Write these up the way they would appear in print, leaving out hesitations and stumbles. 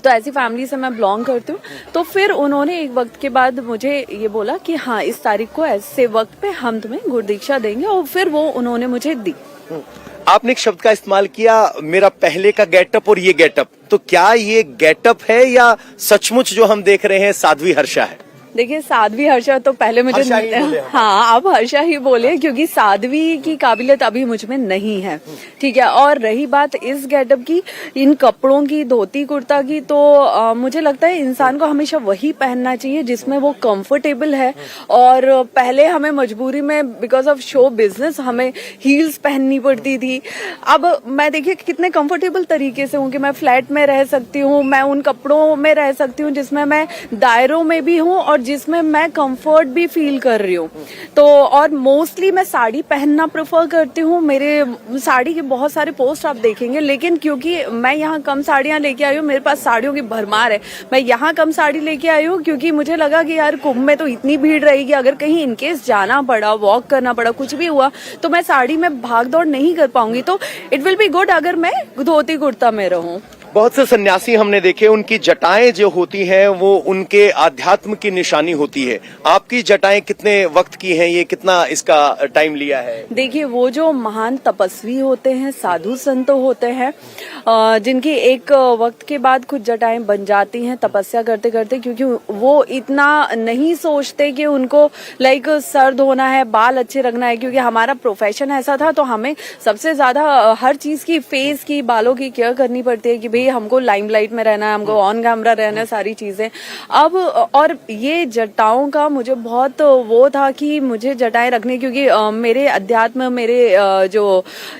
तो ऐसी फैमिली से मैं बिलोंग करती हूँ। तो फिर उन्होंने एक वक्त के बाद मुझे ये बोला कि हाँ, इस तारीख को ऐसे वक्त पे हम तुम्हें गुरु दीक्षा देंगे, और फिर वो उन्होंने मुझे दी। आपने एक शब्द का इस्तेमाल किया, मेरा पहले का गेटअप और ये गेटअप, तो क्या ये गेटअप है या सचमुच जो हम देख रहे हैं साध्वी हर्षा है? देखिए, साध्वी हर्षा तो पहले मुझे हर्षा ही बोले हम। हाँ, आप हर्षा ही बोले, क्योंकि साध्वी की काबिलियत अभी मुझ में नहीं है, ठीक है। और रही बात इस गेटअप की, इन कपड़ों की, धोती कुर्ता की, तो मुझे लगता है इंसान को हमेशा वही पहनना चाहिए जिसमें वो कंफर्टेबल है। और पहले हमें मजबूरी में बिकॉज ऑफ शो बिजनेस हमें हील्स पहननी पड़ती थी। अब मैं देखिए कितने कंफर्टेबल तरीके से हूँ कि मैं फ्लैट में रह सकती हूँ, मैं उन कपड़ों में रह सकती हूँ जिसमें मैं दायरों में भी हूँ और जिसमें मैं कंफर्ट भी फील कर रही हूँ। तो और मोस्टली मैं साड़ी पहनना प्रेफर करती हूँ। मेरे साड़ी के बहुत सारे पोस्ट आप देखेंगे, लेकिन क्योंकि मैं यहाँ कम साड़ियाँ लेके आई हूँ, मेरे पास साड़ियों की भरमार है, मैं यहाँ कम साड़ी लेके आई हूँ क्योंकि मुझे लगा कि यार कुंभ में तो इतनी भीड़ रहेगी, अगर कहीं इनकेस जाना पड़ा, वॉक करना पड़ा, कुछ भी हुआ तो मैं साड़ी में भाग दौड़ नहीं कर पाऊंगी। तो इट विल बी गुड अगर मैं धोती कुर्ता में रहूं। बहुत से सन्यासी हमने देखे, उनकी जटाएं जो होती हैं वो उनके आध्यात्म की निशानी होती है। आपकी जटाएं कितने वक्त की हैं, ये कितना इसका टाइम लिया है? देखिए, वो जो महान तपस्वी होते हैं, साधु संत होते हैं, जिनकी एक वक्त के बाद खुद जटाएं बन जाती हैं तपस्या करते करते, क्योंकि वो इतना नहीं सोचते कि उनको लाइक सर धोना है, बाल अच्छे रखना है, क्योंकि हमारा प्रोफेशन ऐसा था तो हमें सबसे ज्यादा हर चीज की, फेस की, बालों की केयर करनी पड़ती है कि भाई हमको लाइमलाइट में रहना है, हमको ऑन कैमरा रहना है, सारी चीजें। अब और ये जटाओं का मुझे बहुत वो था कि मुझे जटाएं रखनी, क्योंकि मेरे अध्यात्म, मेरे जो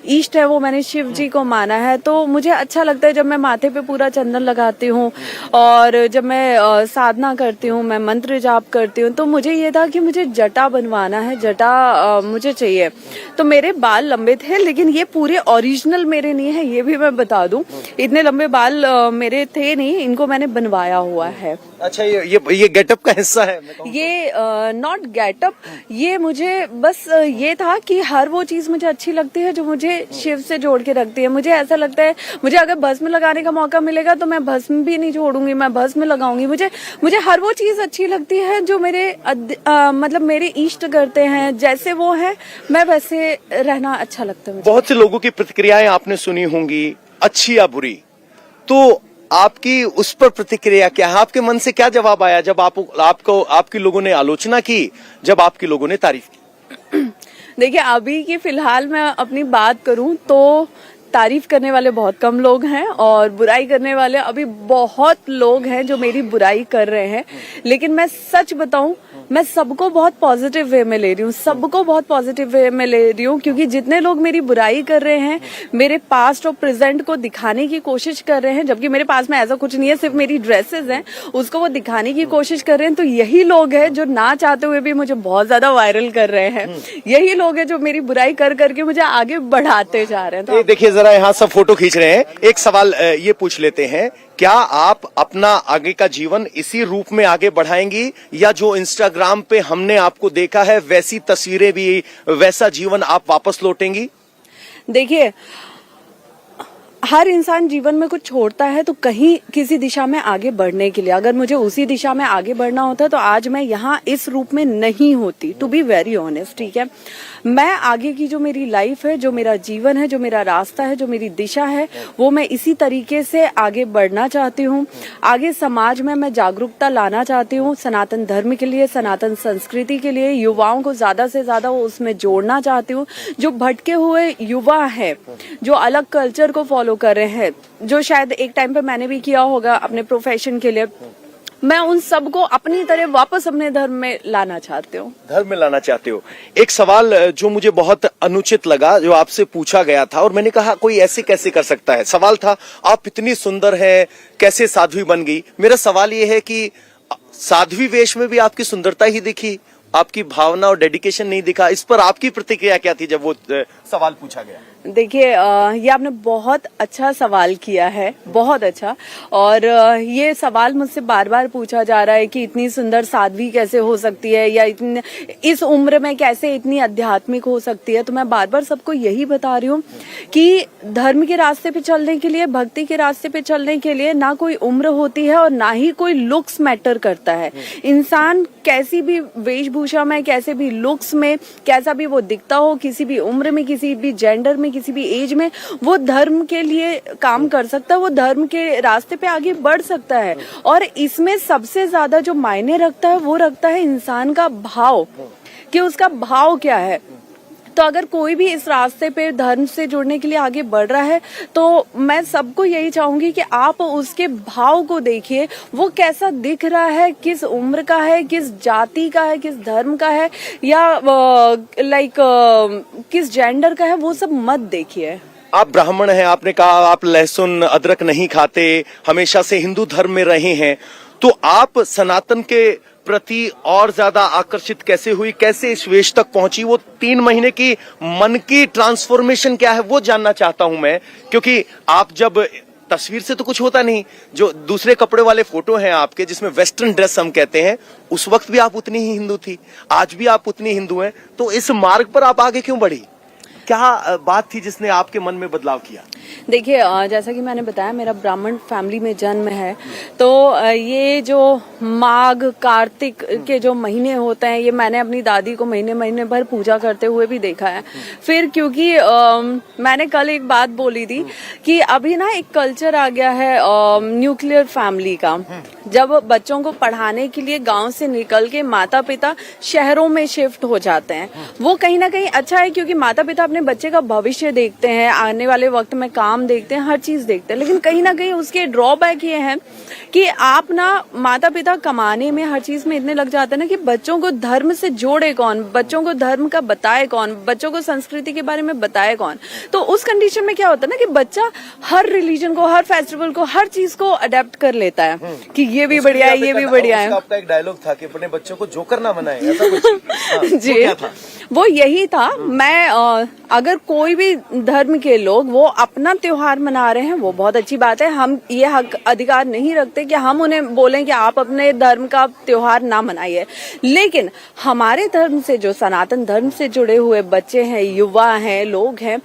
इष्ट है वो मैंने शिव जी को माना है। तो मुझे अच्छा लगता है जब मैं माथे पे पूरा चंदन लगाती हूँ और जब मैं साधना करती हूँ, मैं मंत्र जाप करती हूँ, तो मुझे ये था कि मुझे जटा बनवाना है, जटा मुझे चाहिए। तो मेरे बाल लंबे थे, लेकिन ये पूरे ओरिजिनल मेरे नहीं है, ये भी मैं बता दूं। इतने लंबे बाल मेरे थे नहीं, इनको मैंने बनवाया हुआ है। अच्छा, ये गेटअप का हिस्सा है? ये नॉट गेटअप, ये मुझे बस ये था कि हर वो चीज मुझे अच्छी लगती है जो मुझे शिव से जोड़ के रखती है। मुझे ऐसा लगता है, मुझे अगर भस्म लगाने का मौका मिलेगा तो मैं भस्म भी नहीं छोड़ूंगी, मैं भस्म लगाऊंगी। मुझे हर वो चीज अच्छी लगती है जो मेरे मतलब मेरे इष्ट करते हैं, जैसे वो है मैं वैसे रहना अच्छा लगता है मुझे। बहुत से लोगों की प्रतिक्रियाएं आपने सुनी होंगी, अच्छी या बुरी, तो आपकी उस पर प्रतिक्रिया क्या है? आपके मन से क्या जवाब आया जब आपकी लोगों ने आलोचना की, जब आपकी लोगों ने तारीफ की? देखिए, अभी की फिलहाल मैं अपनी बात करूं तो तारीफ करने वाले बहुत कम लोग हैं और बुराई करने वाले अभी बहुत लोग हैं जो मेरी बुराई कर रहे हैं। लेकिन मैं सच बताऊं, मैं सबको बहुत पॉजिटिव वे में ले रही हूँ, सबको बहुत पॉजिटिव वे में ले रही हूँ, क्योंकि जितने लोग मेरी बुराई कर रहे हैं, मेरे पास्ट और प्रेजेंट को दिखाने की कोशिश कर रहे हैं, जबकि मेरे पास में ऐसा कुछ नहीं है, सिर्फ मेरी ड्रेसेस हैं, उसको वो दिखाने की कोशिश कर रहे हैं, तो यही लोग हैं जो ना चाहते हुए भी मुझे बहुत ज्यादा वायरल कर रहे हैं। यही लोग हैं जो मेरी बुराई कर करके मुझे आगे बढ़ाते जा रहे हैं। तो देखिए जरा, यहाँ सब फोटो खींच रहे हैं। एक सवाल ये पूछ लेते हैं, क्या आप अपना आगे का जीवन इसी रूप में आगे बढ़ाएंगी, या जो इंस्टाग्राम पे हमने आपको देखा है वैसी तस्वीरें भी, वैसा जीवन आप वापस लौटेंगी? देखिए, हर इंसान जीवन में कुछ छोड़ता है तो कहीं किसी दिशा में आगे बढ़ने के लिए, अगर मुझे उसी दिशा में आगे बढ़ना होता तो आज मैं यहाँ इस रूप में नहीं होती, टू बी वेरी ऑनेस्ट, ठीक है। मैं आगे की जो मेरी लाइफ है, जो मेरा जीवन है, जो मेरा रास्ता है, जो मेरी दिशा है, वो मैं इसी तरीके से आगे बढ़ना चाहती हूँ। आगे समाज में मैं जागरूकता लाना चाहती हूँ, सनातन धर्म के लिए, सनातन संस्कृति के लिए, युवाओं को ज्यादा से ज्यादा उसमें जोड़ना चाहती हूँ। जो भटके हुए युवा है, जो अलग कल्चर को फॉलो कर रहे हैं, जो शायद एक टाइम पे मैंने भी किया होगा अपने प्रोफेशन के लिए, मैं उन सबको अपनी तरह वापस अपने धर्म में लाना चाहती हूँ। धर्म में लाना चाहते हो। एक सवाल जो मुझे बहुत अनुचित लगा, जो आपसे पूछा गया था, और मैंने कहा कोई ऐसे कैसे कर सकता है। सवाल था, आप इतनी सुंदर हैं, कैसे साध्वी बन गई? मेरा सवाल ये है कि साध्वी वेश में भी आपकी सुंदरता ही दिखी, आपकी भावना और डेडिकेशन नहीं दिखा। इस पर आपकी प्रतिक्रिया क्या थी जब वो सवाल पूछा गया? देखिए, ये आपने बहुत अच्छा सवाल किया है, बहुत अच्छा। और ये सवाल मुझसे बार बार पूछा जा रहा है कि इतनी सुंदर साध्वी कैसे हो सकती है, या इतनी इस उम्र में कैसे इतनी आध्यात्मिक हो सकती है। तो मैं बार बार सबको यही बता रही हूँ कि धर्म के रास्ते पे चलने के लिए, भक्ति के रास्ते पे चलने के लिए ना कोई उम्र होती है और ना ही कोई लुक्स मैटर करता है। इंसान कैसी भी वेशभूषा में, कैसे भी लुक्स में, कैसा भी वो दिखता हो, किसी भी उम्र में, किसी भी जेंडर में, किसी भी एज में, वो धर्म के लिए काम कर सकता है, वो धर्म के रास्ते पे आगे बढ़ सकता है। और इसमें सबसे ज्यादा जो मायने रखता है वो रखता है इंसान का भाव, कि उसका भाव क्या है। तो अगर कोई भी इस रास्ते पे धर्म से जुड़ने के लिए आगे बढ़ रहा है तो मैं सबको यही चाहूंगी कि आप उसके भाव को देखिए, वो कैसा दिख रहा है, किस उम्र का है, किस जाति का है, किस धर्म का है, या किस जेंडर का है, वो सब मत देखिए। आप ब्राह्मण हैं, आपने कहा आप लहसुन अदरक नहीं खाते, हमेशा से हिंदू धर्म में रहे हैं, तो आप सनातन के प्रति और ज्यादा आकर्षित कैसे हुई, कैसे इस वेश तक पहुंची? वो 3 महीने की मन की ट्रांसफॉर्मेशन क्या है वो जानना चाहता हूं मैं, क्योंकि आप जब तस्वीर से तो कुछ होता नहीं, जो दूसरे कपड़े वाले फोटो हैं आपके जिसमें वेस्टर्न ड्रेस हम कहते हैं, उस वक्त भी आप उतनी ही हिंदू थी, आज भी आप उतनी हिंदू हैं, तो इस मार्ग पर आप आगे क्यों बढ़ी? क्या बात थी जिसने आपके मन में बदलाव किया? देखिए, जैसा कि मैंने बताया, मेरा ब्राह्मण फैमिली में जन्म है, तो ये जो माघ कार्तिक के जो महीने होते हैं, ये मैंने अपनी दादी को महीने महीने भर पूजा करते हुए भी देखा है। फिर क्योंकि मैंने कल एक बात बोली थी कि अभी ना एक कल्चर आ गया है न्यूक्लियर फैमिली का, जब बच्चों को पढ़ाने के लिए गांव से निकल के माता पिता शहरों में शिफ्ट हो जाते हैं। वो कहीं ना कहीं अच्छा है, क्योंकि माता पिता अपने बच्चे का भविष्य देखते हैं, आने वाले वक्त में काम देखते हैं, हर चीज देखते हैं। लेकिन कहीं ना कहीं उसके ड्रॉबैक ये है कि आप ना माता पिता कमाने में, हर चीज में इतने लग जाते हैं ना कि बच्चों को धर्म से जोड़े कौन, बच्चों को धर्म का बताए कौन, बच्चों को संस्कृति के बारे में बताए कौन। तो उस कंडीशन में क्या होता है ना कि बच्चा हर रिलीजन को, हर फेस्टिवल को, हर चीज को अडेप्ट कर लेता है कि ये भी बढ़िया है, ये भी बढ़िया है। आपका एक डायलॉग था कि अपने बच्चों को जोकर ना बनाए, ऐसा कुछ? हाँ, जी, वो यही था। मैं अगर कोई भी धर्म के लोग वो अपना त्योहार मना रहे हैं, वो बहुत अच्छी बात है। हम ये हक अधिकार नहीं रखते कि हम उन्हें बोलें कि आप अपने धर्म का त्योहार ना मनाइए। लेकिन हमारे धर्म से, जो सनातन धर्म से जुड़े हुए बच्चे हैं, युवा हैं, लोग हैं,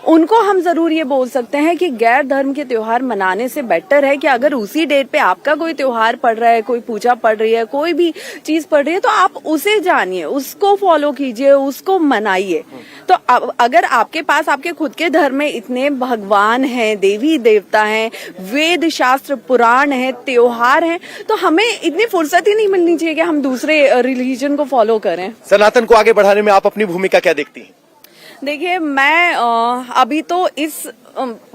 उनको हम जरूर ये बोल सकते हैं कि गैर धर्म के त्योहार मनाने से बेटर है कि अगर उसी डेट पे आपका कोई त्योहार पड़ रहा है, कोई पूजा पड़ रही है, कोई भी चीज पड़ रही है, तो आप उसे जानिए, उसको फॉलो कीजिए, उसको मनाइए। तो अगर आपके पास आपके खुद के धर्म में इतने भगवान हैं, देवी देवता हैं, वेद शास्त्र पुराण हैं, त्योहार हैं, तो हमें इतनी फुर्सत ही नहीं मिलनी चाहिए कि हम दूसरे रिलीजन को फॉलो करें। सनातन को आगे बढ़ाने में आप अपनी भूमिका क्या देखती हैं? देखिए, मैं अभी तो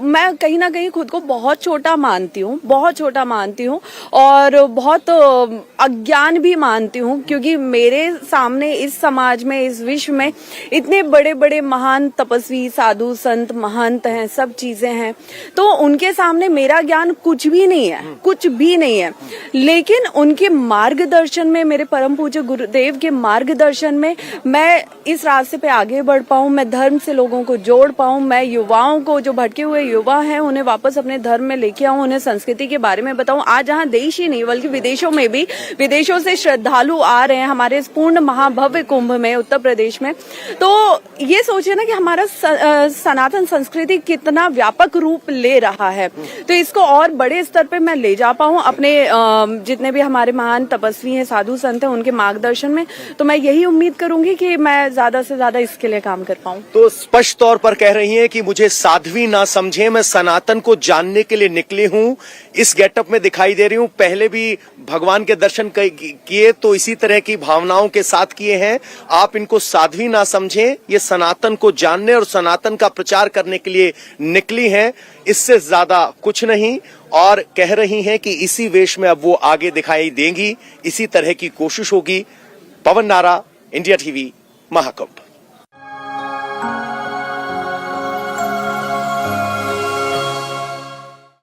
मैं कहीं ना कहीं खुद को बहुत छोटा मानती हूँ, बहुत छोटा मानती हूँ, और बहुत अज्ञान भी मानती हूँ, क्योंकि मेरे सामने इस समाज में, इस विश्व में इतने बड़े बड़े महान तपस्वी, साधु, संत, महंत हैं, सब चीजें हैं, तो उनके सामने मेरा ज्ञान कुछ भी नहीं है, कुछ भी नहीं है। लेकिन उनके मार्गदर्शन में, मेरे परम पूज्य गुरुदेव के मार्गदर्शन में मैं इस रास्ते पे आगे बढ़ पाऊँ, मैं धर्म से लोगों को जोड़ पाऊँ, मैं युवाओं को, जो भटके हुए युवा हैं, उन्हें वापस अपने धर्म में लेके आऊं, उन्हें संस्कृति के बारे में बताऊं। आज जहां देश ही नहीं बल्कि विदेशों में भी, विदेशों से श्रद्धालु आ रहे हैं हमारे इस पूर्ण महाभव्य कुंभ में उत्तर प्रदेश में, तो ये सोचिए ना कि हमारा सनातन संस्कृति कितना व्यापक रूप ले रहा है। तो इसको और बड़े स्तर पे मैं ले जा पाऊं अपने जितने भी हमारे महान तपस्वी हैं, साधु संत हैं, उनके मार्गदर्शन में, तो मैं यही उम्मीद करूंगी कि मैं ज्यादा से ज्यादा इसके लिए काम कर पाऊं। तो स्पष्ट तौर पर कह रही हैं कि मुझे साध्वी ना समझे, मैं सनातन को जानने के लिए निकली हूं, इस गेटअप में दिखाई दे रही हूं। पहले भी भगवान के दर्शन किए तो इसी तरह की भावनाओं के साथ किए हैं। आप इनको साध्वी ना समझें, ये सनातन को जानने और सनातन का प्रचार करने के लिए निकली हैं, इससे ज्यादा कुछ नहीं। और कह रही हैं कि इसी वेश में अब वो आगे दिखाई देंगी, इसी तरह की कोशिश होगी। पवन नारा, इंडिया टीवी, महाकुंभ।